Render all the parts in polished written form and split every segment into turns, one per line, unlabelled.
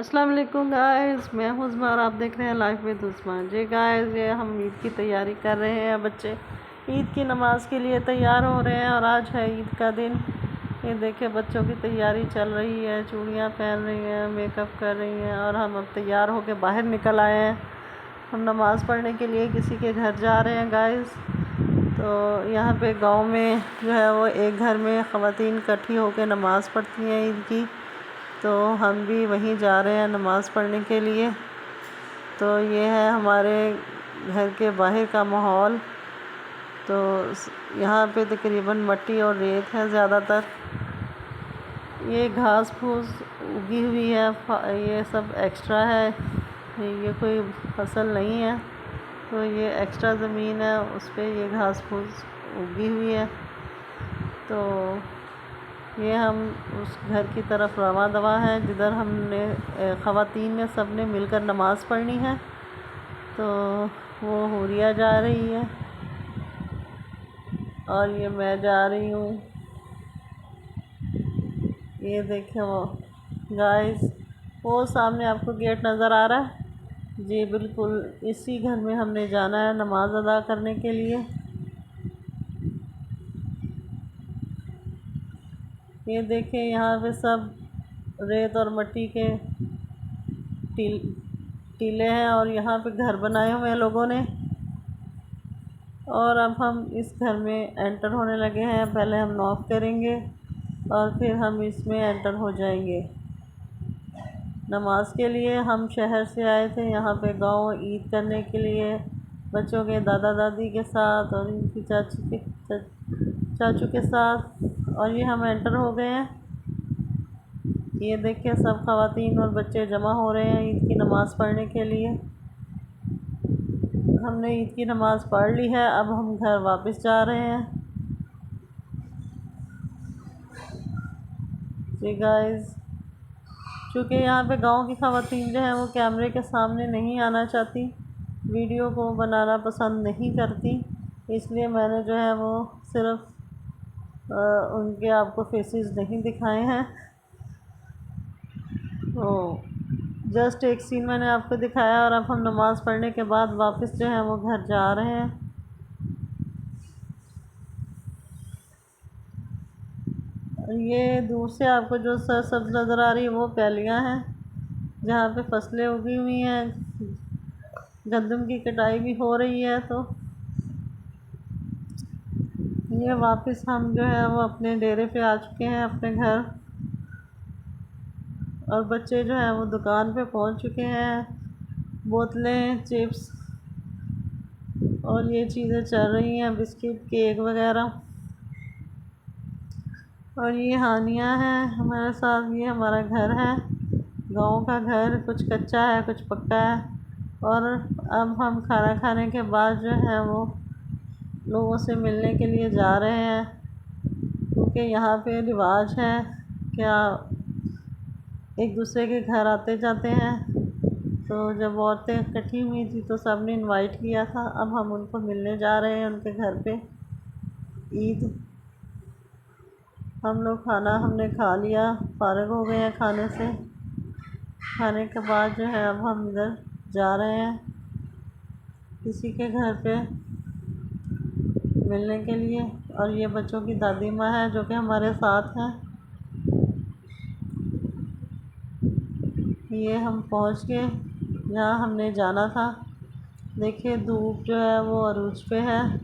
अस्सलाम वालेकुम गाइस, मैं हूं उस्मा और आप देख रहे हैं life with Usma. Ji guys, ये हम ईद की तैयारी कर रहे हैं। बच्चे ईद की नमाज़ के लिए तैयार हो रहे हैं और आज है ईद का दिन। ये देखिए बच्चों की तैयारी चल रही है, चूड़ियाँ पहन रही हैं, मेकअप कर रही हैं और हम अब तैयार होकर बाहर निकल आए हैं। हम नमाज़ पढ़ने के लिए किसी के घर जा रहे हैं गाइस। तो यहाँ पे गांव में जो है वो एक घर में ख़वातीन इकट्ठी होकर नमाज़ पढ़ती हैं ईद की। तो हम भी वहीं जा रहे हैं नमाज़ पढ़ने के लिए। तो ये है हमारे घर के बाहर का माहौल। तो यहाँ पे तकरीबन मट्टी और रेत है ज़्यादातर। ये घास फूस उगी हुई है, ये सब एक्स्ट्रा है, ये कोई फसल नहीं है। तो ये एक्स्ट्रा ज़मीन है, उस पर ये घास फूस उगी हुई है। तो ये हम उस घर की तरफ रवा दवा है जिधर हमने ख़वातीन ने सब ने मिलकर नमाज़ पढ़नी है। तो वो हुरिया जा रही है और ये मैं जा रही हूँ। ये देखें वो गाइस, वो सामने आपको गेट नज़र आ रहा है जी, बिल्कुल इसी घर में हमने जाना है नमाज अदा करने के लिए। ये देखें यहाँ पे सब रेत और मिट्टी के टीले हैं और यहाँ पे घर बनाए हुए हैं लोगों ने। और अब हम इस घर में एंटर होने लगे हैं। पहले हम नॉक करेंगे और फिर हम इसमें एंटर हो जाएंगे नमाज के लिए। हम शहर से आए थे यहाँ पे गांव ईद करने के लिए बच्चों के दादा दादी के साथ और इनकी चाचू के साथ। और ये हम एंटर हो गए हैं। ये देखिए सब ख़वातीन और बच्चे जमा हो रहे हैं ईद की नमाज़ पढ़ने के लिए। हमने ईद की नमाज़ पढ़ ली है, अब हम घर वापस जा रहे हैं। जी गाइस, चूँकि यहाँ पे गांव की ख़वातीन जो हैं वो कैमरे के सामने नहीं आना चाहती, वीडियो को बनाना पसंद नहीं करती, इसलिए मैंने जो है वो सिर्फ़ उनके आपको फेसेस नहीं दिखाए हैं। तो जस्ट एक सीन मैंने आपको दिखाया और अब हम नमाज़ पढ़ने के बाद वापस जो है वो घर जा रहे हैं। ये दूर से आपको जो सरसब्ज़ नज़र आ रही है वो पैलियाँ हैं जहाँ पे फसलें उगी हुई हैं, गंदम की कटाई भी हो रही है। तो ये वापस हम जो है वो अपने डेरे पे आ चुके हैं, अपने घर। और बच्चे जो हैं वो दुकान पे पहुंच चुके हैं। बोतलें, चिप्स और ये चीज़ें चल रही हैं, बिस्किट, केक वगैरह। और ये हानिया है हमारे साथ। ये हमारा घर है, गांव का घर, कुछ कच्चा है कुछ पक्का है। और अब हम खाना खाने के बाद जो है वो लोगों से मिलने के लिए जा रहे हैं, क्योंकि यहाँ पे रिवाज है क्या एक दूसरे के घर आते जाते हैं। तो जब औरतें इकट्ठी हुई थी तो सब ने इनवाइट किया था, अब हम उनको मिलने जा रहे हैं उनके घर पे। ईद हम लोग खाना हमने खा लिया, फारिग हो गए हैं खाने से। खाने के बाद जो है अब हम इधर जा रहे हैं किसी के घर पे मिलने के लिए। और ये बच्चों की दादी माँ है जो कि हमारे साथ हैं। ये हम पहुंच गए जहाँ हमने जाना था। देखिए धूप जो है वो अरूज पे है।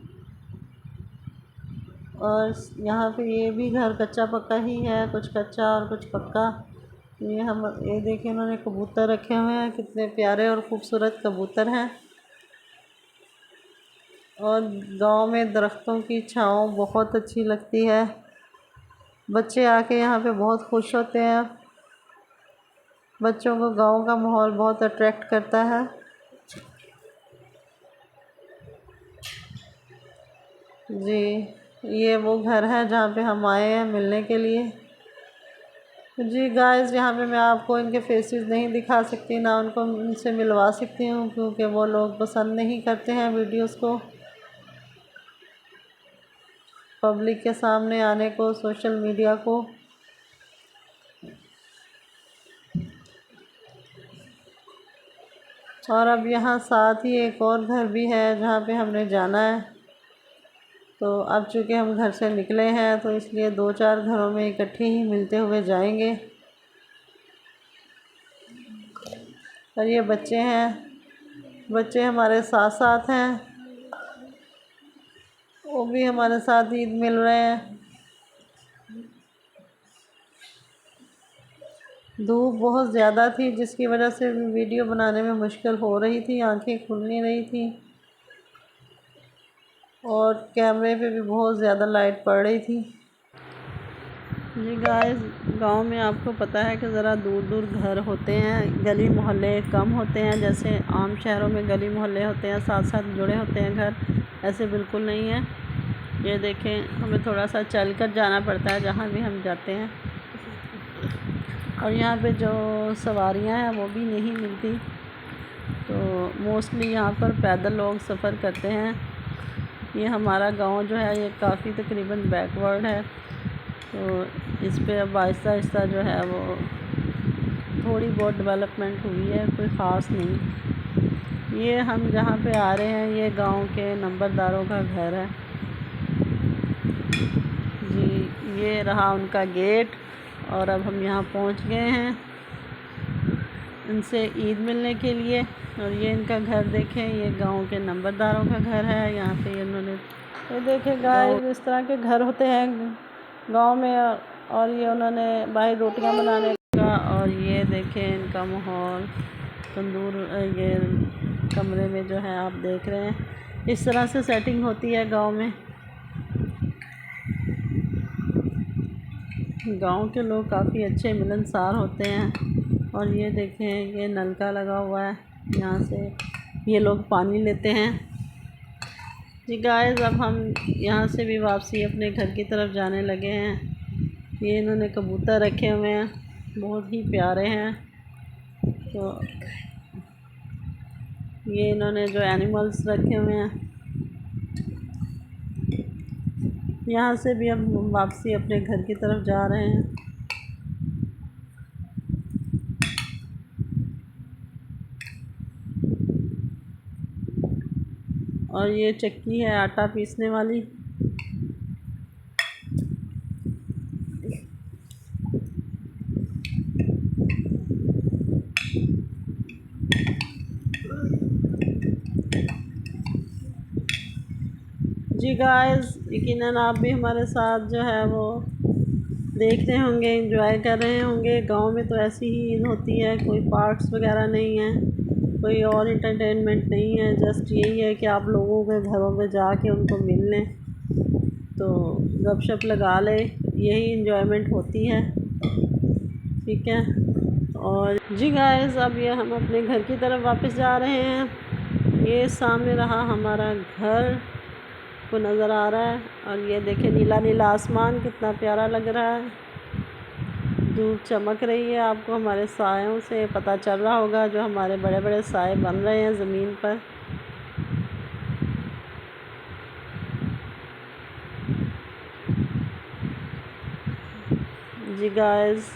और यहाँ पे ये भी घर कच्चा पक्का ही है, कुछ कच्चा और कुछ पक्का। ये देखिए इन्होंने कबूतर रखे हुए हैं, कितने प्यारे और ख़ूबसूरत कबूतर हैं। और गांव में दरख्तों की छाँव बहुत अच्छी लगती है। बच्चे आके यहाँ पे बहुत खुश होते हैं। बच्चों को गांव का माहौल बहुत अट्रैक्ट करता है। जी, ये वो घर है जहाँ पे हम आए हैं मिलने के लिए। जी गाइस, यहाँ पे मैं आपको इनके फेसेस नहीं दिखा सकती, ना उनको उनसे मिलवा सकती हूँ, क्योंकि वो लोग पसंद नहीं करते हैं वीडियोस को पब्लिक के सामने आने को, सोशल मीडिया को। और अब यहाँ साथ ही एक और घर भी है जहाँ पे हमने जाना है। तो अब चूँकि हम घर से निकले हैं तो इसलिए 2-4 घरों में इकट्ठे ही मिलते हुए जाएंगे। और ये बच्चे हैं, बच्चे हमारे साथ साथ हैं, वो भी हमारे साथ ईद मिल रहे हैं। धूप बहुत ज़्यादा थी जिसकी वजह से वीडियो बनाने में मुश्किल हो रही थी, आंखें खुल नहीं रही थी और कैमरे पे भी बहुत ज़्यादा लाइट पड़ रही थी। जी गाइस, गांव में आपको पता है कि ज़रा दूर दूर घर होते हैं, गली मोहल्ले कम होते हैं। जैसे आम शहरों में गली मोहल्ले होते हैं, साथ साथ जुड़े होते हैं घर, ऐसे बिल्कुल नहीं है। ये देखें, हमें थोड़ा सा चल कर जाना पड़ता है जहाँ भी हम जाते हैं। और यहाँ पे जो सवारियाँ हैं वो भी नहीं मिलती, तो मोस्टली यहाँ पर पैदल लोग सफ़र करते हैं। ये हमारा गांव जो है ये काफ़ी तकरीबन बैकवर्ड है, तो इस पे अब आहिस्ता आहिस्ता जो है वो थोड़ी बहुत डेवलपमेंट हुई है, कोई ख़ास नहीं। ये हम जहाँ पे आ रहे हैं ये गांव के नंबरदारों का घर है जी। ये रहा उनका गेट और अब हम यहाँ पहुँच गए हैं इनसे ईद मिलने के लिए। और ये इनका घर देखें, ये गांव के नंबरदारों का घर है। यहाँ पे इन्होंने, ये देखें गाइस, इस तरह के घर होते हैं गांव में। और ये उन्होंने बाहर रोटियां बनाने का, और ये देखें इनका माहौल, तंदूर, ये कमरे में जो है आप देख रहे हैं इस तरह से सेटिंग होती है गांव में। गांव के लोग काफ़ी अच्छे मिलनसार होते हैं। और ये देखें, ये नलका लगा हुआ है, यहाँ से ये लोग पानी लेते हैं जी। गाइस, अब हम यहाँ से भी वापसी अपने घर की तरफ जाने लगे हैं। ये इन्होंने कबूतर रखे हुए हैं, बहुत ही प्यारे हैं। तो ये इन्होंने जो एनिमल्स रखे हुए हैं, यहाँ से भी हम वापसी अपने घर की तरफ जा रहे हैं। और ये चक्की है आटा पीसने वाली। जी गाइस, यकीनन आप भी हमारे साथ जो है वो देख रहे होंगे, एंजॉय कर रहे होंगे। गांव में तो ऐसी ही ईद होती है, कोई पार्क्स वगैरह नहीं है, कोई और इंटरटेनमेंट नहीं है। जस्ट यही है कि आप लोगों के घरों पे जाके उनको मिल लें, तो गपशप लगा लें, यही इंजॉयमेंट होती है, ठीक है। और जी गाइस, अब ये हम अपने घर की तरफ वापस जा रहे हैं। ये सामने रहा हमारा घर को नज़र आ रहा है। और ये देखें, नीला नीला आसमान कितना प्यारा लग रहा है, धूप चमक रही है। आपको हमारे सायों से पता चल रहा होगा, जो हमारे बड़े बड़े साए बन रहे हैं ज़मीन पर। जी गाइस,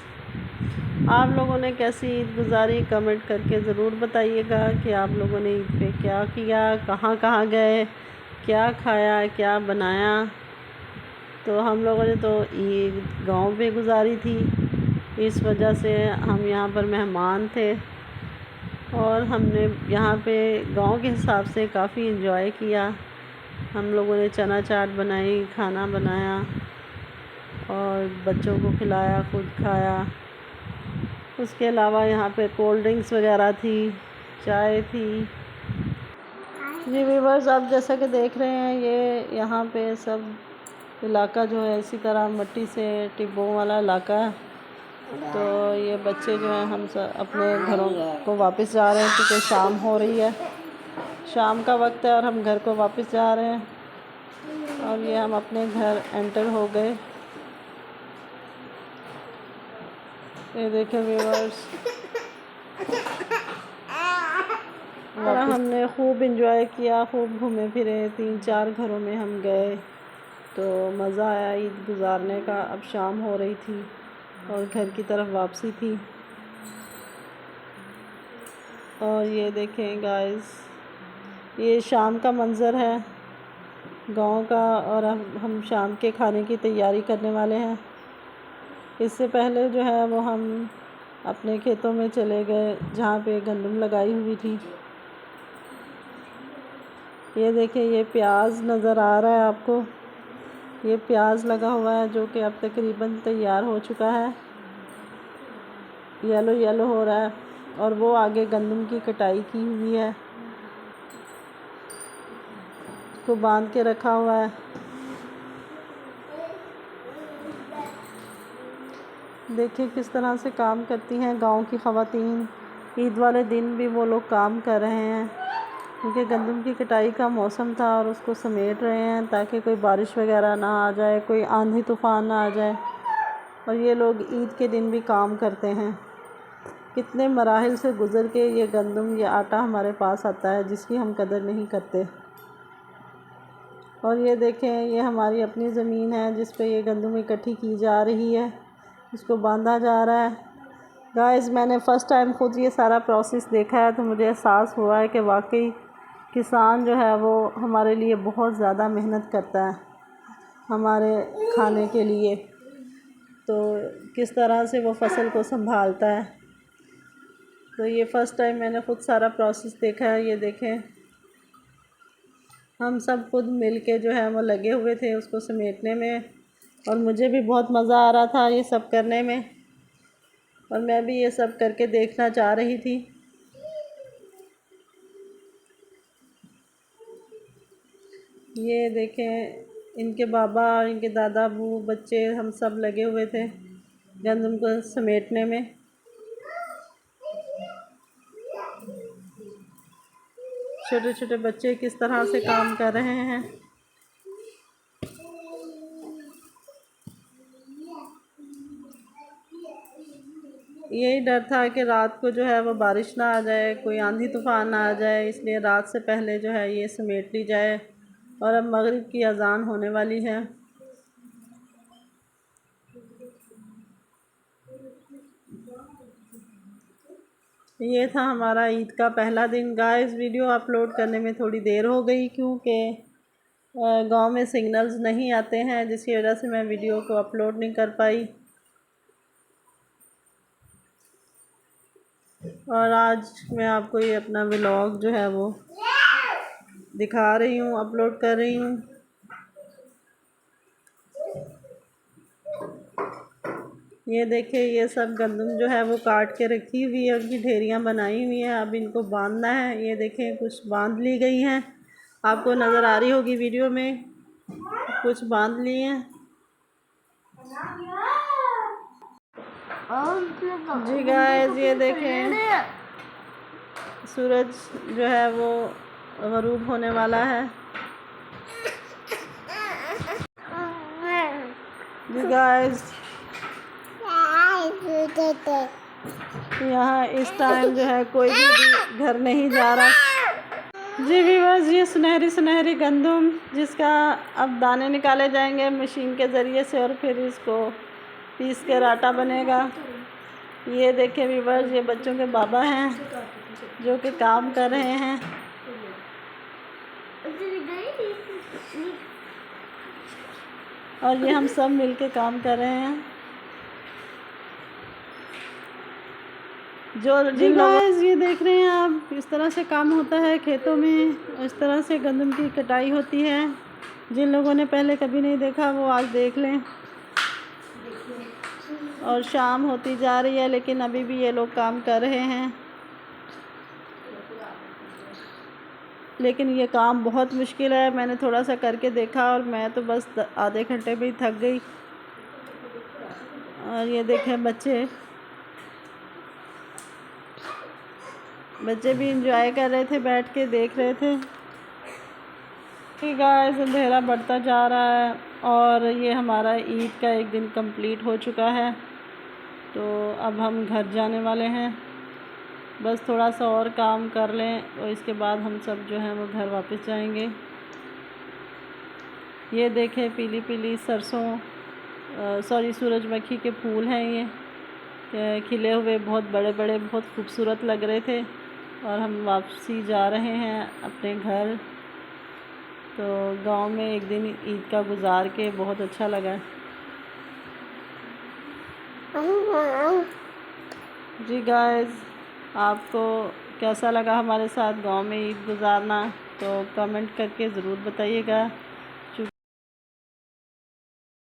आप लोगों ने कैसी ईद गुजारी कमेंट करके ज़रूर बताइएगा कि आप लोगों ने ईद पे क्या किया, कहाँ कहाँ गए, क्या खाया, क्या बनाया। तो हम लोगों ने तो ईद गांव पे गुजारी थी, इस वजह से हम यहाँ पर मेहमान थे और हमने यहाँ पे गांव के हिसाब से काफ़ी इन्जॉय किया। हम लोगों ने चना चाट बनाई, खाना बनाया और बच्चों को खिलाया, खुद खाया। उसके अलावा यहाँ पे कोल्ड ड्रिंक्स वगैरह थी, चाय थी। जी व्यूअर्स, आप जैसा कि देख रहे हैं, ये यहाँ पे सब इलाका जो है इसी तरह मिट्टी से टिब्बों वाला इलाका है। तो ये बच्चे जो हैं, हम सब अपने घरों को वापस जा रहे हैं क्योंकि शाम हो रही है, शाम का वक्त है और हम घर को वापस जा रहे हैं। और ये हम अपने घर एंटर हो गए। ये देखें व्यूअर्स, और हमने खूब इंजॉय किया, खूब घूमे फिरे, 3-4 घरों में हम गए, तो मज़ा आया ईद गुज़ारने का। अब शाम हो रही थी और घर की तरफ वापसी थी। और ये देखें गाइस, ये शाम का मंज़र है गांव का, और हम शाम के खाने की तैयारी करने वाले हैं। इससे पहले जो है वो हम अपने खेतों में चले गए जहाँ पे गंदम लगाई हुई थी। ये देखिए, ये प्याज नज़र आ रहा है आपको, ये प्याज लगा हुआ है जो कि अब तकरीबन तैयार हो चुका है, येलो येलो हो रहा है। और वो आगे गंदम की कटाई की हुई है, उसको बांध के रखा हुआ है। देखिए किस तरह से काम करती हैं गांव की ख़वातीन। ईद वाले दिन भी वो लोग काम कर रहे हैं क्योंकि गंदम की कटाई का मौसम था और उसको समेट रहे हैं ताकि कोई बारिश वगैरह ना आ जाए, कोई आंधी तूफ़ान ना आ जाए। और ये लोग ईद के दिन भी काम करते हैं। कितने मराहिल से गुज़र के ये गंदम, ये आटा हमारे पास आता है जिसकी हम कदर नहीं करते। और ये देखें, ये हमारी अपनी ज़मीन है जिस पे ये गंदम इकट्ठी की जा रही है, इसको बांधा जा रहा है। गाइस, मैंने फ़र्स्ट टाइम खुद ये सारा प्रोसेस देखा है तो मुझे एहसास हुआ है कि वाकई किसान जो है वो हमारे लिए बहुत ज़्यादा मेहनत करता है हमारे खाने के लिए। तो किस तरह से वो फसल को संभालता है, तो ये फ़र्स्ट टाइम मैंने ख़ुद सारा प्रोसेस देखा है। ये देखें, हम सब खुद मिल के जो है वो लगे हुए थे उसको समेटने में, और मुझे भी बहुत मज़ा आ रहा था ये सब करने में, और मैं भी ये सब करके देखना चाह रही थी। ये देखें, इनके बाबा, इनके दादा, अबू, बच्चे, हम सब लगे हुए थे गंदम को समेटने में। छोटे छोटे बच्चे किस तरह से काम कर रहे हैं। यही डर था कि रात को जो है वो बारिश ना आ जाए, कोई आंधी तूफ़ान ना आ जाए, इसलिए रात से पहले जो है ये समेट ली जाए। और अब मगरिब की अज़ान होने वाली है। ये था हमारा ईद का पहला दिन। गाइस, वीडियो अपलोड करने में थोड़ी देर हो गई क्योंकि गांव में सिग्नल्स नहीं आते हैं, जिसकी वजह से मैं वीडियो को अपलोड नहीं कर पाई। और आज मैं आपको ये अपना व्लॉग जो है वो दिखा रही हूँ, अपलोड कर रही हूँ। ये देखिए, ये सब गंदम जो है वो काट के रखी हुई है, उनकी ढेरियाँ बनाई हुई हैं। अब इनको बांधना है। ये देखें, कुछ बांध ली गई हैं, आपको नज़र आ रही होगी वीडियो में, कुछ बांध ली हैं। जी गाइस, ये देखें, सूरज जो है वो ग़रूब होने वाला है। जी गाइस, यहाँ इस टाइम जो है कोई भी घर नहीं जा रहा। जी व्यूअर्स, ये सुनहरी सुनहरी गंदम जिसका अब दाने निकाले जाएंगे मशीन के ज़रिए से, और फिर इसको पीस कर आटा बनेगा। ये देखें व्यूअर्स, ये बच्चों के बाबा हैं जो कि काम कर रहे हैं। और ये हम सब मिल के काम कर रहे हैं। जिन लोग ये देख रहे हैं आप, इस तरह से काम होता है खेतों में, इस तरह से गंदम की कटाई होती है। जिन लोगों ने पहले कभी नहीं देखा वो आज देख लें। और शाम होती जा रही है लेकिन अभी भी ये लोग काम कर रहे हैं। लेकिन ये काम बहुत मुश्किल है। मैंने थोड़ा सा करके देखा और मैं तो बस आधे घंटे में ही थक गई। और ये देखें, बच्चे भी इंजॉय कर रहे थे, बैठ के देख रहे थे। ठीक है, अंधेरा बढ़ता जा रहा है और ये हमारा ईद का एक दिन कंप्लीट हो चुका है। तो अब हम घर जाने वाले हैं। बस थोड़ा सा और काम कर लें और इसके बाद हम सब जो हैं वो घर वापस जाएंगे। ये देखें, पीली पीली सरसों, सूरजमुखी के फूल हैं ये खिले हुए, बहुत बड़े बड़े, बहुत खूबसूरत लग रहे थे। और हम वापसी जा रहे हैं अपने घर। तो गांव में एक दिन ईद का गुजार के बहुत अच्छा लगा। जी गाइस, आपको कैसा लगा हमारे साथ गांव में ईद गुजारना, तो कमेंट करके ज़रूर बताइएगा।